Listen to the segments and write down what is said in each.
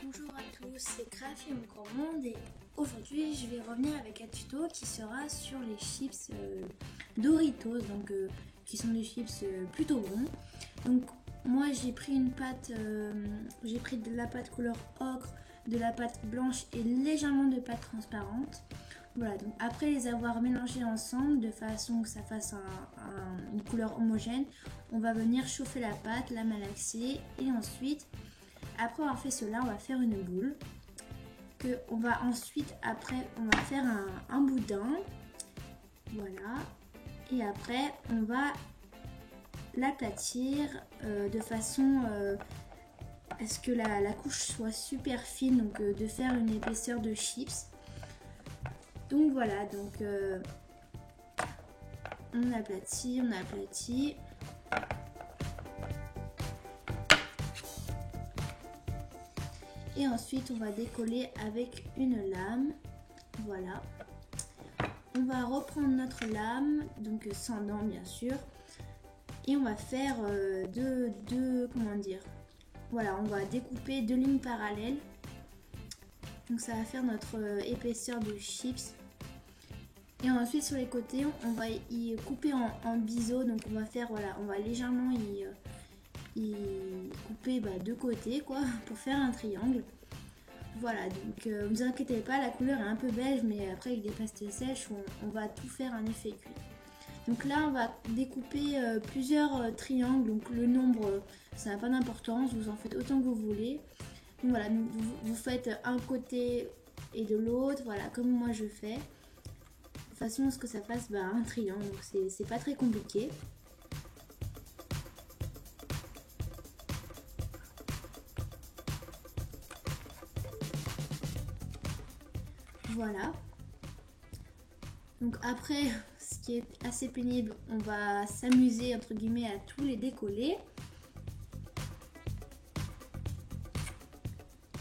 Bonjour à tous, c'est Craf et mon grand monde et aujourd'hui je vais revenir avec un tuto qui sera sur les chips Doritos, qui sont des chips plutôt bons. Donc moi j'ai pris une pâte, j'ai pris de la pâte couleur ocre, de la pâte blanche et légèrement de pâte transparente. Voilà, donc après les avoir mélangés ensemble de façon que ça fasse une couleur homogène, on va venir chauffer la pâte, la malaxer et ensuite, après avoir fait cela, on va faire une boule que on va ensuite, après, on va faire un boudin. Voilà. Et après, on va l'aplatir de façon à ce que la couche soit super fine, donc de faire une épaisseur de chips. Donc voilà, donc on aplatit, on aplatit. Et ensuite, on va décoller avec une lame. Voilà. On va reprendre notre lame, donc sans dents bien sûr. Et on va faire comment dire. Voilà, on va découper deux lignes parallèles. Donc ça va faire notre épaisseur de chips. Et ensuite sur les côtés, on va y couper en biseau. Donc on va faire, voilà, on va légèrement y couper deux côtés quoi pour faire un triangle. Voilà, donc ne vous inquiétez pas, la couleur est un peu beige, mais après avec des pastels sèches on va tout faire un effet cuit. Donc là on va découper plusieurs triangles, donc le nombre ça n'a pas d'importance, vous en faites autant que vous voulez. Donc voilà, donc vous faites un côté et de l'autre, voilà, comme moi je fais, de façon à ce que ça fasse un triangle, donc c'est pas très compliqué. Voilà. Donc après, ce qui est assez pénible, on va s'amuser entre guillemets à tous les décoller.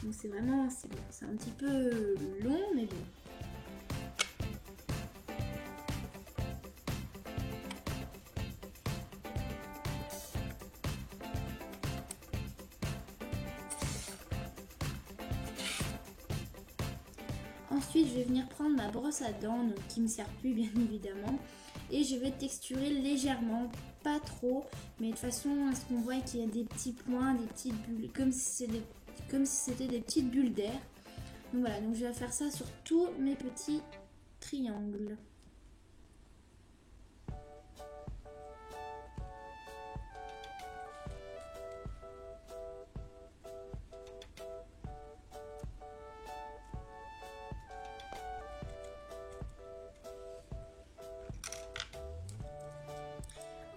Donc c'est vraiment, c'est un petit peu long, mais bon. Ensuite, je vais venir prendre ma brosse à dents, donc, qui ne me sert plus bien évidemment, et je vais texturer légèrement, pas trop, mais de façon à ce qu'on voit qu'il y a des petits points, des petites bulles, comme si c'était des petites bulles d'air. Donc voilà, donc je vais faire ça sur tous mes petits triangles.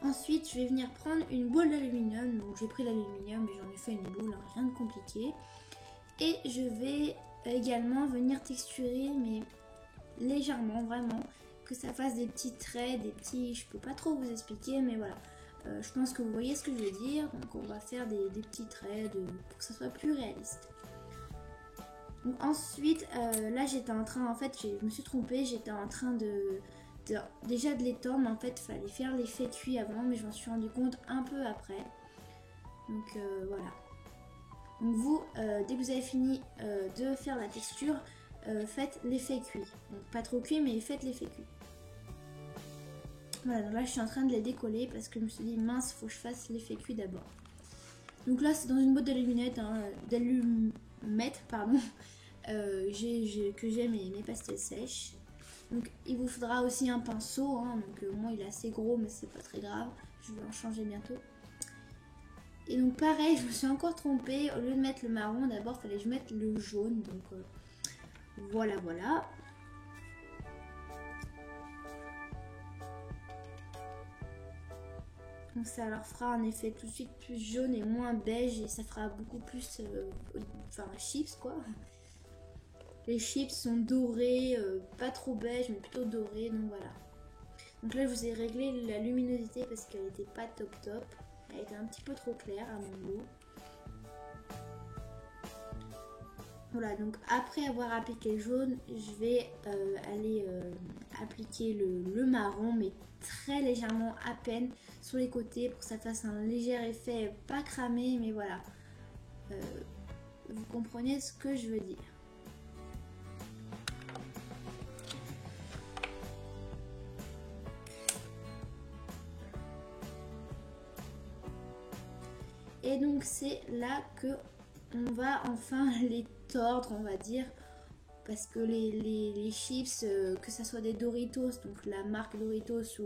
Ensuite, je vais venir prendre une boule d'aluminium. Donc, j'ai pris l'aluminium et j'en ai fait une boule, hein, rien de compliqué. Et je vais également venir texturer, mais légèrement, vraiment, que ça fasse des petits traits, des petits. Je peux pas trop vous expliquer, mais voilà. Je pense que vous voyez ce que je veux dire. Donc, on va faire des petits traits pour que ça soit plus réaliste. Donc, ensuite, là, j'étais en train, en fait, je me suis trompée, j'étais en train déjà de l'étendre, en fait il fallait faire l'effet cuit avant, mais je m'en suis rendu compte un peu après. Donc voilà. Donc vous, dès que vous avez fini de faire la texture, faites l'effet cuit. Donc pas trop cuit, mais faites l'effet cuit. Voilà, donc là je suis en train de les décoller parce que je me suis dit mince, faut que je fasse l'effet cuit d'abord. Donc là c'est dans une boîte d'allumettes, pardon, que j'ai mes pastels sèches. Donc il vous faudra aussi un pinceau, hein, donc moi il est assez gros mais c'est pas très grave, je vais en changer bientôt. Et donc pareil, je me suis encore trompée, au lieu de mettre le marron, d'abord il fallait que je mette le jaune, donc voilà. Donc ça leur fera un effet tout de suite plus jaune et moins beige et ça fera beaucoup plus, chips quoi. Les chips sont dorés, pas trop beige mais plutôt dorés, donc voilà. Donc là je vous ai réglé la luminosité parce qu'elle n'était pas top. Elle était un petit peu trop claire à mon goût. Voilà, donc après avoir appliqué le jaune, je vais aller appliquer le marron, mais très légèrement à peine sur les côtés pour que ça fasse un léger effet, pas cramé, mais voilà. vous comprenez ce que je veux dire. Et donc c'est là que on va enfin les tordre, on va dire, parce que les chips, que ce soit des Doritos, donc la marque Doritos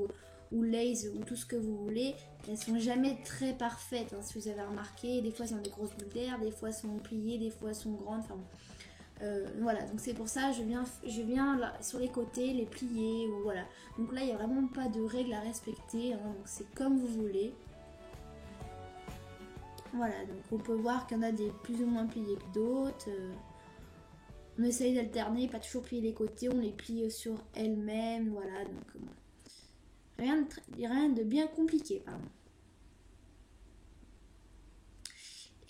ou Lay's ou tout ce que vous voulez, elles sont jamais très parfaites, hein, si vous avez remarqué. Des fois elles ont des grosses bulles d'air, des fois elles sont pliées, des fois elles sont grandes, enfin voilà, donc c'est pour ça je viens là, sur les côtés les plier, ou voilà. Donc là il n'y a vraiment pas de règles à respecter, hein, donc c'est comme vous voulez. Voilà, donc on peut voir qu'il y en a des plus ou moins pliés que d'autres. On essaye d'alterner, pas toujours plier les côtés, on les plie sur elles-mêmes, voilà. Donc rien de bien compliqué, pardon.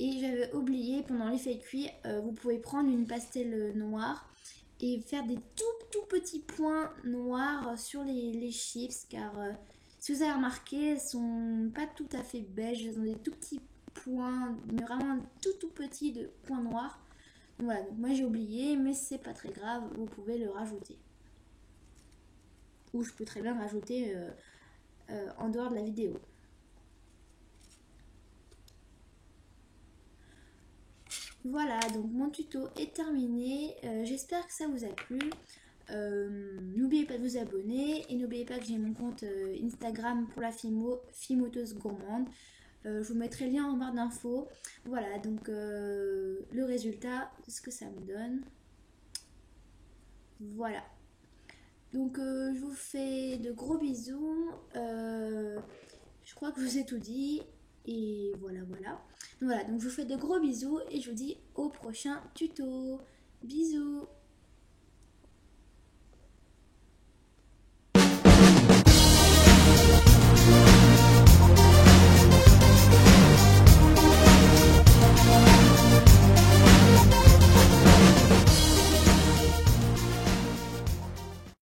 Et j'avais oublié, pendant l'effet cuit, vous pouvez prendre une pastel noire et faire des tout petits points noirs sur les chips, car si vous avez remarqué, elles sont pas tout à fait beiges, elles ont des tout petits points, mais vraiment tout petit de points noirs. Donc voilà, donc moi j'ai oublié, mais c'est pas très grave, vous pouvez le rajouter. Ou je peux très bien rajouter en dehors de la vidéo. Voilà, donc mon tuto est terminé. J'espère que ça vous a plu. N'oubliez pas de vous abonner et n'oubliez pas que j'ai mon compte Instagram pour la Fimoteuse Gourmande. Je vous mettrai le lien en barre d'infos. Voilà, donc le résultat, ce que ça me donne. Voilà. Donc je vous fais de gros bisous. Je crois que je vous ai tout dit. Et voilà. Voilà, donc je vous fais de gros bisous et je vous dis au prochain tuto. Bisous.